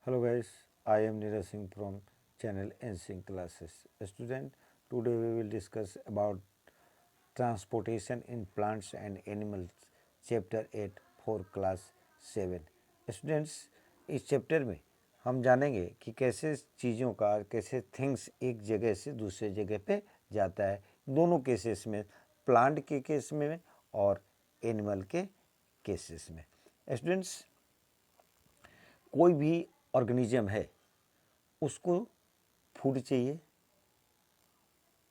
Hello guys, I am Neeraj Singh from channel NSync Classes. Student, today we will discuss about transportation in plants and animals, chapter 8 for class 7. Students, इस chapter में हम जानेंगे कि कैसे चीज़ों का कैसे थिंग्स एक जगह से दूसरे जगह पे जाता है, दोनों केसेस में, प्लांट के केस में और एनिमल के केसेस में. स्टूडेंट्स, कोई भी ऑर्गेनिज्म है उसको फूड चाहिए,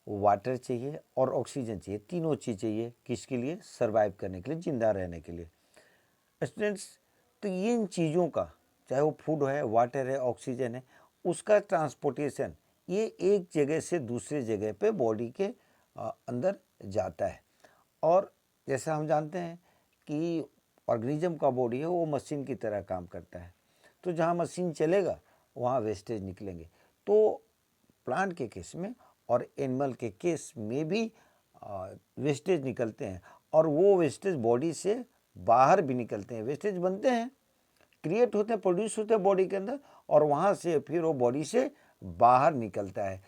वाटर चाहिए और ऑक्सीजन चाहिए. तीनों चीज़ चाहिए किसके लिए? सरवाइव करने के लिए, जिंदा रहने के लिए. स्टूडेंट्स, तो इन चीज़ों का, चाहे वो फूड है, वाटर है, ऑक्सीजन है, उसका ट्रांसपोर्टेशन ये एक जगह से दूसरे जगह पे बॉडी के अंदर जाता है. और जैसा हम जानते हैं कि ऑर्गेनिज्म का बॉडी है वो मशीन की तरह काम करता है, तो जहाँ मशीन चलेगा वहाँ वेस्टेज निकलेंगे. तो प्लांट के केस में और एनिमल के केस में भी वेस्टेज निकलते हैं, और वो वेस्टेज बॉडी से बाहर भी निकलते हैं. वेस्टेज बनते हैं, क्रिएट होते हैं, प्रोड्यूस होते हैं बॉडी के अंदर, और वहाँ से फिर वो बॉडी से बाहर निकलता है.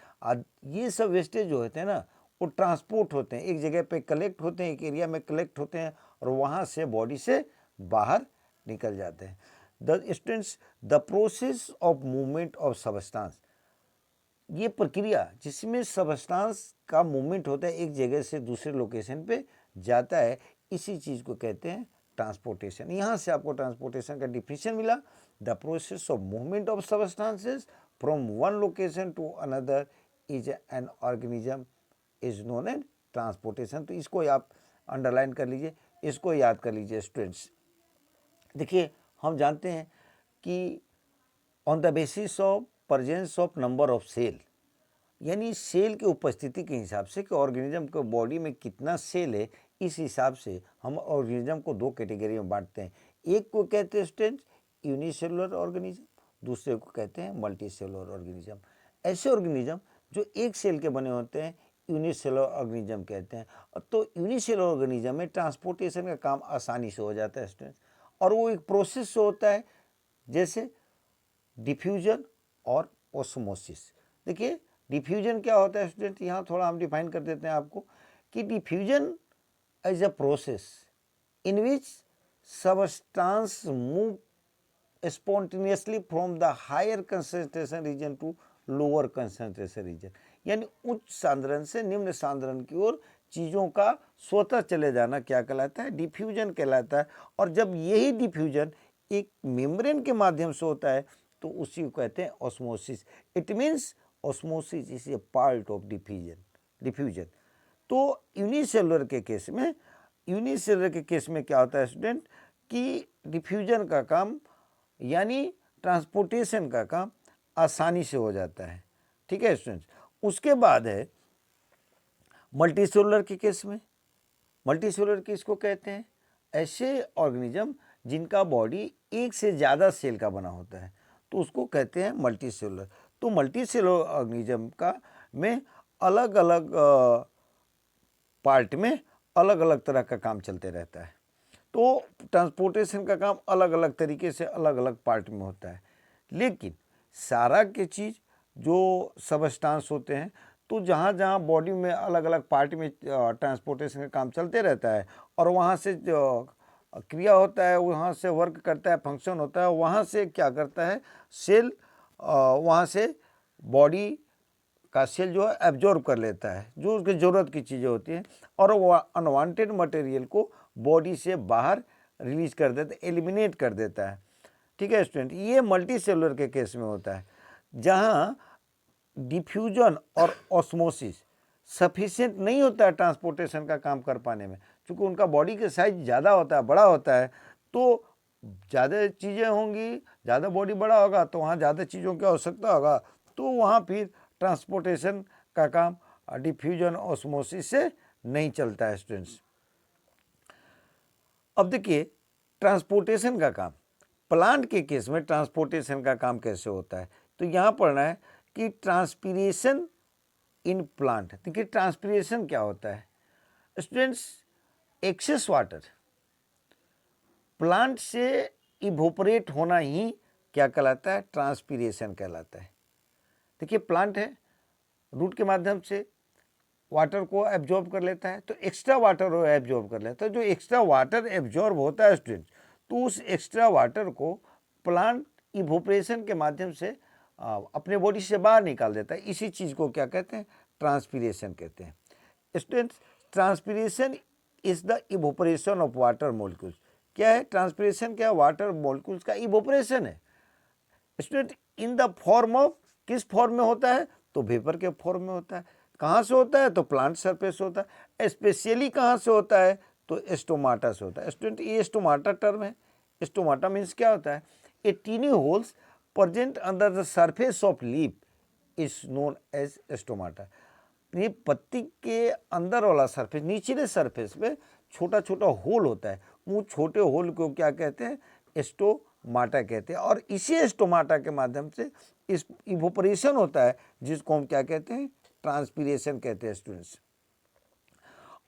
ये सब वेस्टेज जो होते हैं ना, वो ट्रांसपोर्ट होते हैं, एक जगह पे कलेक्ट होते हैं, एक एरिया में कलेक्ट होते हैं, और वहाँ से बॉडी से बाहर निकल जाते हैं. The students, the process of movement of substance, ये प्रक्रिया जिसमें सबस्टांस का मूवमेंट होता है, एक जगह से दूसरे लोकेशन पे जाता है, इसी चीज़ को कहते हैं ट्रांसपोर्टेशन. यहाँ से आपको ट्रांसपोर्टेशन का डिफिनेशन मिला. The process of movement of substances from one location to another is an organism is known as transportation. तो इसको आप अंडरलाइन कर लीजिए, इसको याद कर लीजिए स्टूडेंट्स. देखिए, हम जानते हैं कि on the basis of presence of number of cell, यानी सेल की उपस्थिति के हिसाब से कि ऑर्गेनिज्म के बॉडी में कितना सेल है, इस हिसाब से हम ऑर्गेनिज्म को दो कैटेगरी में बांटते हैं. एक को कहते हैं स्टूडेंट्स यूनिसेलुलर ऑर्गेनिज्म, दूसरे को कहते हैं मल्टी सेलुलर ऑर्गेनिज्म. ऐसे ऑर्गेनिज्म जो एक सेल के बने होते हैं यूनिसेलुलर ऑर्गेनिज्म कहते हैं. तो यूनिसेलुलर ऑर्गेनिज्म में ट्रांसपोर्टेशन का काम आसानी से हो जाता है स्टूडेंट्स, और वो एक प्रोसेस से होता है, जैसे डिफ्यूजन और ओस्मोसिस. देखिए, डिफ्यूजन क्या होता है स्टूडेंट, यहाँ थोड़ा हम डिफाइन कर देते हैं आपको कि diffusion is a process in which substance move spontaneously from the higher concentration region to lower concentration region. यानी उच्च सांद्रण से निम्न सांद्रण की ओर चीज़ों का स्वतः चले जाना क्या कहलाता है? डिफ्यूजन कहलाता है. और जब यही डिफ्यूजन एक मेम्ब्रेन के माध्यम से होता है तो उसी को कहते हैं osmosis. It means osmosis is a part of diffusion. तो यूनिसेलुलर के केस में क्या होता है स्टूडेंट कि डिफ्यूजन का काम यानी ट्रांसपोर्टेशन का काम आसानी से हो जाता है. ठीक है स्टूडेंट्स. उसके बाद है मल्टीसेलुलर के केस में. मल्टीसेलुलर किसको कहते हैं? ऐसे ऑर्गेनिज्म जिनका बॉडी एक से ज़्यादा सेल का बना होता है, तो उसको कहते हैं मल्टीसेलुलर. तो मल्टीसेलुलर ऑर्गेनिज्म का में अलग अलग पार्ट में अलग अलग तरह का काम चलते रहता है. तो ट्रांसपोर्टेशन का काम अलग अलग तरीके से अलग अलग पार्ट में होता है. लेकिन सारा के चीज़ जो सबस्टांस होते हैं, तो जहाँ जहाँ बॉडी में अलग अलग पार्ट में ट्रांसपोर्टेशन का काम चलते रहता है, और वहाँ से जो क्रिया होता है, वहाँ से वर्क करता है, फंक्शन होता है, वहाँ से क्या करता है सेल, वहाँ से बॉडी का सेल जो है एब्जॉर्ब कर लेता है जो उसकी ज़रूरत की चीज़ें होती हैं, और वो अनवांटेड मटेरियल को बॉडी से बाहर रिलीज कर देता है, एलिमिनेट कर देता है. ठीक है स्टूडेंट, ये मल्टी सेलुलर के केस में होता है, जहाँ डिफ्यूजन और ऑस्मोसिस सफिशिएंट नहीं होता है ट्रांसपोर्टेशन का काम कर पाने में, क्योंकि उनका बॉडी का साइज ज़्यादा होता है, बड़ा होता है. तो ज़्यादा चीज़ें होंगी, ज़्यादा बॉडी बड़ा होगा तो वहाँ ज़्यादा चीज़ों की आवश्यकता होगा, तो वहाँ फिर ट्रांसपोर्टेशन का काम डिफ्यूजन ऑस्मोसिस से नहीं चलता है स्टूडेंट्स. अब देखिए, ट्रांसपोर्टेशन का काम प्लांट के केस में ट्रांसपोर्टेशन का काम कैसे होता है, तो यहाँ पढ़ना है कि ट्रांसपीरेशन इन प्लांट. देखिए, ट्रांसपीरेशन क्या होता है स्टूडेंट्स? एक्सेस वाटर प्लांट से इवोपरेट होना ही क्या कहलाता है? ट्रांसपीरेशन कहलाता है। देखिए प्लांट है, रूट के माध्यम से वाटर को एब्जॉर्ब कर लेता है, तो एक्स्ट्रा वाटर वो एब्जॉर्ब कर लेता है। जो एक्स्ट्रा वाटर एब्जॉर्ब होता है स्टूडेंट, तो उस एक्स्ट्रा वाटर को प्लांट इवोपरेशन के माध्यम से अपने बॉडी से बाहर निकाल देता है। इसी चीज़ को क्या कहते हैं? ट्रांसपीरेशन कहते हैं। Students, transpiration is the evaporation of water molecules. क्या है ट्रांसपीरेशन? क्या वाटर मॉलिक्यूल्स का इवोपरेशन है student. In the form of, किस फॉर्म में होता है? तो वेपर के फॉर्म में होता है। कहाँ से होता है? तो प्लांट सरफेस होता है। स्पेशली कहाँ से होता है? तो स्टोमाटा से होता है। स्टूडेंट, ये स्टोमाटा टर्म है। स्टोमाटा मीन्स क्या होता है? A tiny holes present under the surface of leaf is known as stomata. ये पत्ती के अंदर वाला सरफेस, निचले सरफेस पे छोटा छोटा होल होता है, वो छोटे होल को क्या कहते हैं? स्टोमाटा कहते हैं। और इसी स्टोमाटा के माध्यम से इस इवोपरेशन होता है, जिसको हम क्या कहते हैं? ट्रांसपीरेशन कहते हैं स्टूडेंट्स।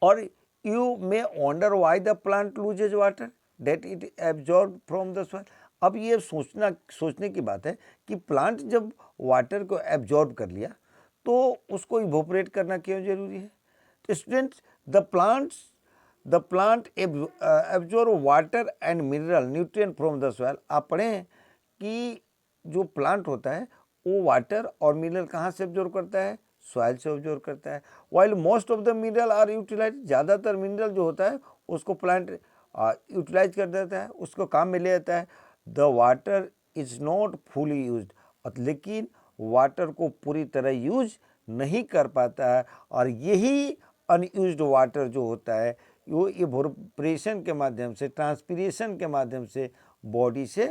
और you may wonder why the plant loses water that it absorb from the soil. अब ये सोचने की बात है कि प्लांट जब वाटर को एब्जॉर्ब कर लिया तो उसको इवोपरेट करना क्यों जरूरी है? तो students, the plant absorb water and mineral nutrient from the soil. आप पढ़ें कि जो प्लांट होता है वो वाटर और मिनरल कहाँ से एब्जॉर्ब करता है? सॉइल से एब्जॉर्ब करता है। While most of the mineral are utilise, ज़्यादातर मिनरल जो होता है उसको प्लांट यूटिलाइज कर देता है, उसको काम में ले जाता है। The water is not fully use, लेकिन वाटर को पूरी तरह यूज नहीं कर पाता है। और यही अनयूज्ड वाटर जो होता है वो इवोपरेशन के माध्यम से, ट्रांसपीरेशन के माध्यम से बॉडी से,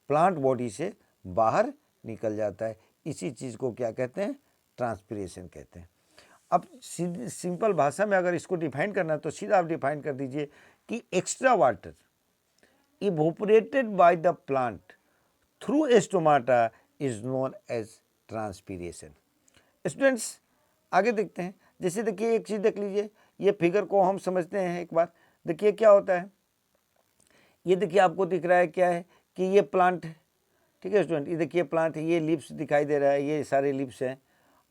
प्लांट बॉडी से बाहर निकल जाता है। इसी चीज़ को क्या कहते हैं? ट्रांसपीरेशन कहते हैं। अब सिंपल भाषा में अगर इसको डिफाइन करना है तो सीधा आप डिफाइन कर दीजिए कि extra water evaporated by the plant through stomata is known as transpiration. Students, आगे देखते हैं। जैसे देखिए एक चीज़ देख लीजिए, ये फिगर को हम समझते हैं एक बार। देखिए क्या होता है, ये देखिए आपको दिख रहा है क्या है कि ये प्लांट है, ठीक है स्टूडेंट। ये देखिए प्लांट है, ये लिप्स दिखाई दे रहा है, ये सारे लिप्स हैं।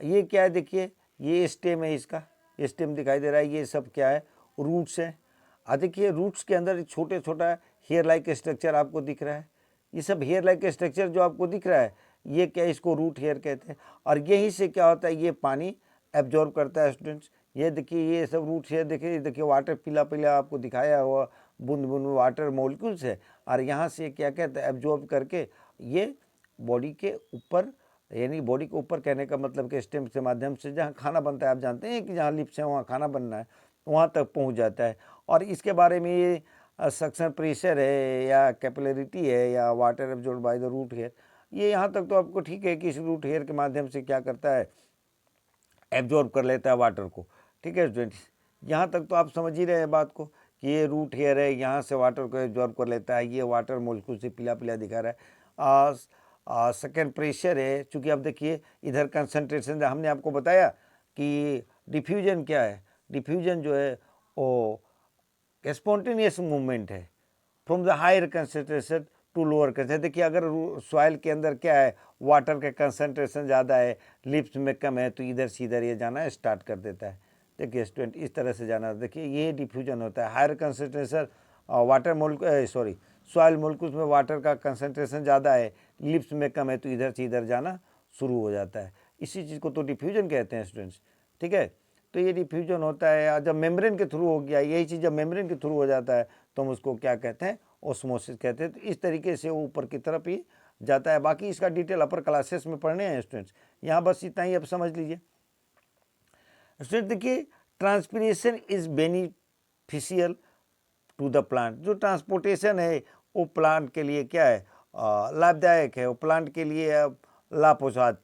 ये क्या है? देखिए ये स्टेम है, इसका स्टेम दिखाई दे रहा है। ये सब क्या है? रूट्स हैं। देखिए रूट्स के अंदर छोटे छोटा हेयर लाइक स्ट्रक्चर आपको दिख रहा है। ये सब हेयर लाइक स्ट्रक्चर जो आपको दिख रहा है, ये क्या है? इसको रूट हेयर कहते हैं। और यहीं से क्या होता है? ये पानी एब्जॉर्ब करता है स्टूडेंट्स। ये देखिए ये सब रूट हेयर, देखिए वाटर पीला पीला आपको दिखाया हुआ बूंद बूंद वाटर मॉलिक्यूल्स है। और यहाँ से क्या कहते हैं? एब्जॉर्ब करके ये बॉडी के ऊपर, यानी बॉडी के ऊपर कहने का मतलब कि स्टेम के माध्यम से जहाँ खाना बनता है, आप जानते हैं कि जहाँ लिप्स है वहाँ खाना बनना है, वहाँ तक पहुँच जाता है। और इसके बारे में ये सक्शन प्रेशर है या कैपिलरिटी है या water absorb by the root hair, ये यहाँ तक तो आपको ठीक है कि इस रूट हेयर के माध्यम से क्या करता है? एब्जॉर्ब कर लेता है वाटर को। ठीक है स्टूडेंट्स, यहाँ तक तो आप समझ ही रहे हैं बात को कि ये रूट हेयर है, यहाँ से वाटर को एब्जॉर्ब कर लेता है। ये वाटर मॉलिक्यूल से पीला पीला दिखा रहा है। सेकेंड प्रेशर है। चूँकि अब देखिए इधर कंसनट्रेशन, हमने आपको बताया कि डिफ्यूजन क्या है? डिफ्यूजन जो है वो स्पॉन्टेनियस मूवमेंट है from the higher concentration to lower concentration. देखिए अगर सॉइल के अंदर क्या है? वाटर का कंसनट्रेशन ज़्यादा है, लिप्स में कम है, तो इधर से इधर ये जाना स्टार्ट कर देता है। देखिए स्टूडेंट, इस तरह से जाना। देखिए ये डिफ्यूजन होता है। Higher concentration water molecule, soil molecules में वाटर का कंसनट्रेशन ज़्यादा है, लिप्स में कम है, तो इधर से इधर जाना शुरू हो जाता है। इसी चीज़ को तो डिफ्यूजन कहते हैं स्टूडेंट्स। ठीक है, तो ये डिफ्यूजन होता है। जब मेम्ब्रेन के थ्रू हो गया, यही चीज़ जब मेम्ब्रेन के थ्रू हो जाता है तो हम उसको क्या कहते हैं? ओस्मोसिस कहते हैं। तो इस तरीके से वो ऊपर की तरफ ही जाता है। बाकी इसका डिटेल अपर क्लासेस में पढ़ने हैं स्टूडेंट्स, यहाँ बस इतना ही अब समझ लीजिए। स्टूडेंट देखिए, transpiration is beneficial to the plant. जो ट्रांसपोर्टेशन है वो प्लांट के लिए क्या है? लाभदायक है। वो प्लांट के लिए लाभ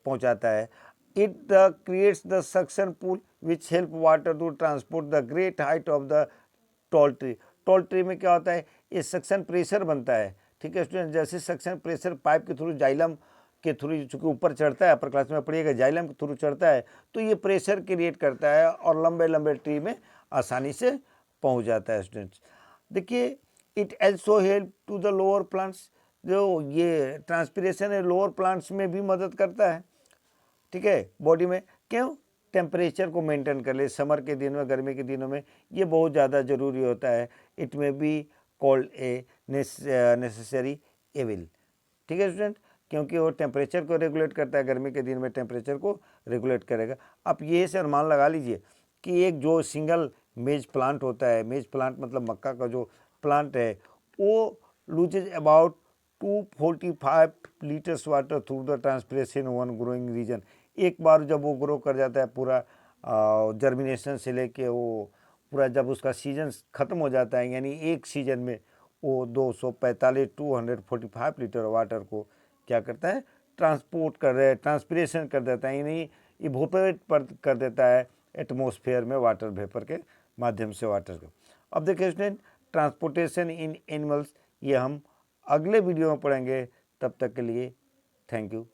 पहुँचाता है। It creates the suction pull which help water to transport the great height of the tall tree. Tall tree में क्या होता है? ये सक्शन प्रेशर बनता है। ठीक है स्टूडेंट, जैसे सक्शन प्रेशर पाइप के थ्रू, जाइलम के थ्रू चूँकि ऊपर चढ़ता है, अपर क्लास में पढ़िएगा, जाइलम के थ्रू चढ़ता है, तो ये प्रेशर क्रिएट करता है और लंबे लंबे ट्री में आसानी से पहुंच जाता है स्टूडेंट्स। देखिए it also help to the lower plants. जो ये ट्रांसपीरेशन है लोअर प्लांट्स में भी मदद करता है, ठीक है, बॉडी में। क्यों? टेम्परेचर को मेंटेन कर ले। समर के दिनों में, गर्मी के दिनों में ये बहुत ज़्यादा ज़रूरी होता है। It may be called a necessary evil, ठीक है स्टूडेंट, क्योंकि वो टेम्परेचर को रेगुलेट करता है। गर्मी के दिन में टेम्परेचर को रेगुलेट करेगा। आप ये से अनुमान लगा लीजिए कि एक जो सिंगल मेज प्लांट होता है, मेज प्लांट मतलब मक्का का जो प्लांट है, वो loses about 245 litres water through the transpiration one growing region. एक बार जब वो ग्रो कर जाता है पूरा, जर्मिनेशन से लेके वो पूरा जब उसका सीजन ख़त्म हो जाता है, यानी एक सीजन में वो 245 लीटर वाटर को क्या करता है, ट्रांसपिरेशन कर देता है, यानी इवोपरेट कर देता है एटमॉस्फेयर में वाटर वेपर के माध्यम से वाटर को। अब देखिए स्टूडेंट, ट्रांसपोर्टेशन इन एनिमल्स ये हम अगले वीडियो में पढ़ेंगे। तब तक के लिए थैंक यू।